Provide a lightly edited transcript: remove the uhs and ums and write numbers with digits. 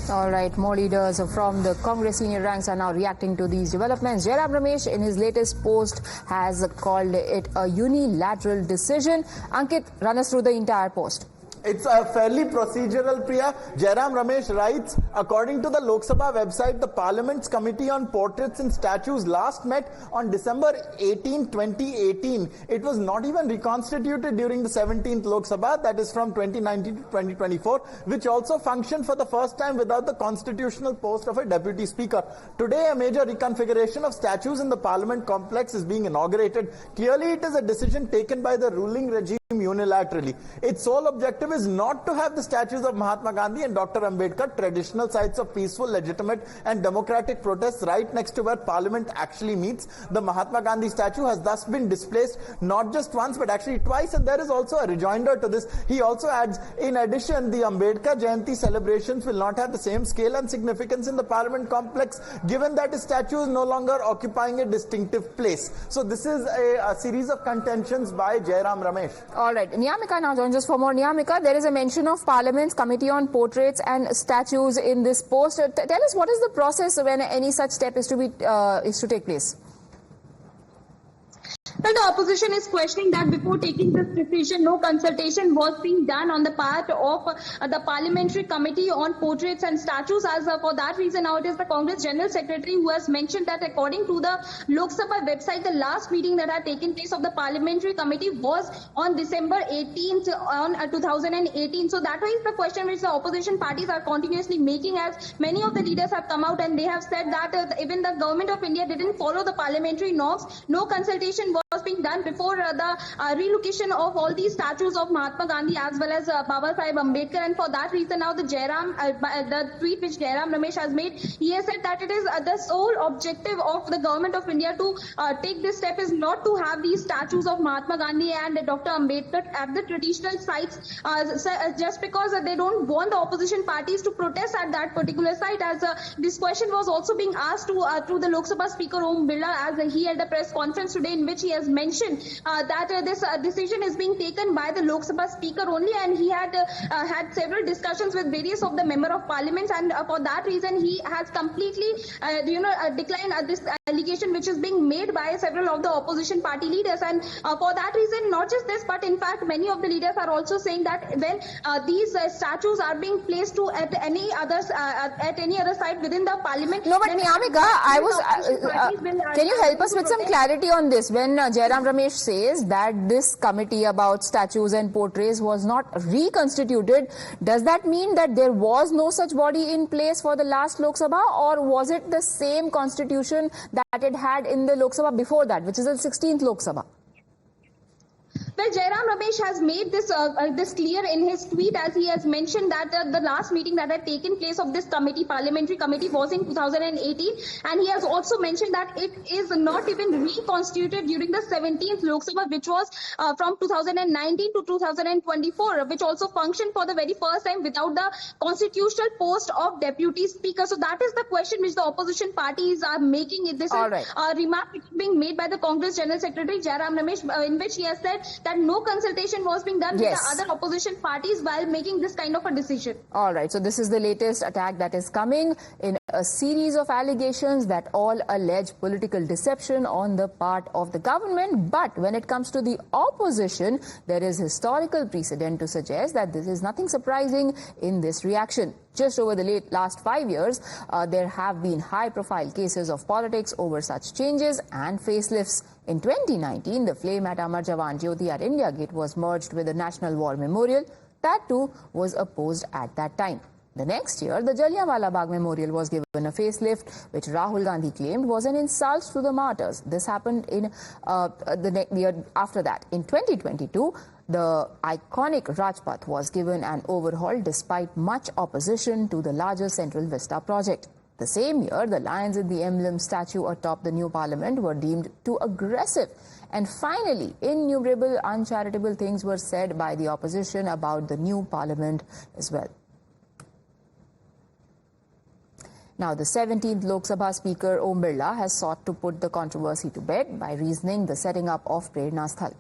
All right, more leaders from the Congress senior ranks are now reacting to these developments. Jairam Ramesh, in his latest post, has called it a unilateral decision. Ankit, run us through the entire post. It's a fairly procedural, Priya. Jairam Ramesh writes, according to the Lok Sabha website, the Parliament's Committee on Portraits and Statues last met on December 18, 2018. It was not even reconstituted during the 17th Lok Sabha, that is from 2019 to 2024, which also functioned for the first time without the constitutional post of a deputy speaker. Today, a major reconfiguration of statues in the Parliament complex is being inaugurated. Clearly, it is a decision taken by the ruling regime unilaterally. Its sole objective is not to have the statues of Mahatma Gandhi and Dr. Ambedkar, traditional sites of peaceful, legitimate and democratic protests, right next to where Parliament actually meets. The Mahatma Gandhi statue has thus been displaced not just once but actually twice, and there is also a rejoinder to this. He also adds, in addition, the Ambedkar Jayanti celebrations will not have the same scale and significance in the Parliament complex, given that his statue is no longer occupying a distinctive place. So this is a series of contentions by Jairam Ramesh. All right, Niyamika now joins us for more. Niyamika, there is a mention of Parliament's Committee on Portraits and Statues in this post. Tell us, what is the process when any such step is to take place? Well, the opposition is questioning that before taking this decision, no consultation was being done on the part of the Parliamentary Committee on Portraits and Statues. As for that reason, now it is the Congress General Secretary who has mentioned that according to the Lok Sabha website, the last meeting that had taken place of the Parliamentary Committee was on December 18th on 2018. So that is the question which the opposition parties are continuously making, as many of the leaders have come out and they have said that even the Government of India didn't follow the parliamentary norms. No consultation was being done before the relocation of all these statues of Mahatma Gandhi as well as Baba Sahib Ambedkar, and for that reason now the tweet which Jairam Ramesh has made, he has said that it is the sole objective of the Government of India to take this step is not to have these statues of Mahatma Gandhi and Dr. Ambedkar at the traditional sites, just because they don't want the opposition parties to protest at that particular site. As this question was also being asked to the Lok Sabha Speaker Om Birla, as he held a press conference today in which he has mentioned that this decision is being taken by the Lok Sabha Speaker only, and he had had several discussions with various of the member of Parliament, and for that reason he has completely declined this allegation which is being made by several of the opposition party leaders. And for that reason, not just this, but in fact many of the leaders are also saying that when these statues are being placed to at any other site within the Parliament. No, but Niyamika, can you help us with some clarity on this? When Jairam Ramesh says that this committee about statues and portraits was not reconstituted, does that mean that there was no such body in place for the last Lok Sabha, or was it the same constitution that it had in the Lok Sabha before that, which is the 16th Lok Sabha? Well, Jairam Ramesh has made this clear in his tweet, as he has mentioned that the last meeting that had taken place of this parliamentary committee was in 2018, and he has also mentioned that it is not even reconstituted during the 17th Lok Sabha, which was from 2019 to 2024, which also functioned for the very first time without the constitutional post of deputy speaker. So that is the question which the opposition parties are making. This is a remark being made by the Congress General Secretary Jairam Ramesh, in which he has said that no consultation was being done with the other opposition parties while making this kind of a decision. All right, so this is the latest attack that is coming in a series of allegations that all allege political deception on the part of the government. But when it comes to the opposition, there is historical precedent to suggest that this is nothing surprising in this reaction. Just over the last 5 years, there have been high-profile cases of politics over such changes and facelifts. In 2019, the flame at Amar Jawan Jyoti at India Gate was merged with the National War Memorial. That too was opposed at that time. The next year, the Jallianwala Bagh Memorial was given a facelift, which Rahul Gandhi claimed was an insult to the martyrs. This happened in the year after that. In 2022, the iconic Rajpath was given an overhaul despite much opposition to the larger Central Vista project. The same year, the lions in the emblem statue atop the new parliament were deemed too aggressive. And finally, innumerable uncharitable things were said by the opposition about the new parliament as well. Now, the 17th Lok Sabha Speaker Om Birla has sought to put the controversy to bed by reasoning the setting up of Prerna Sthal.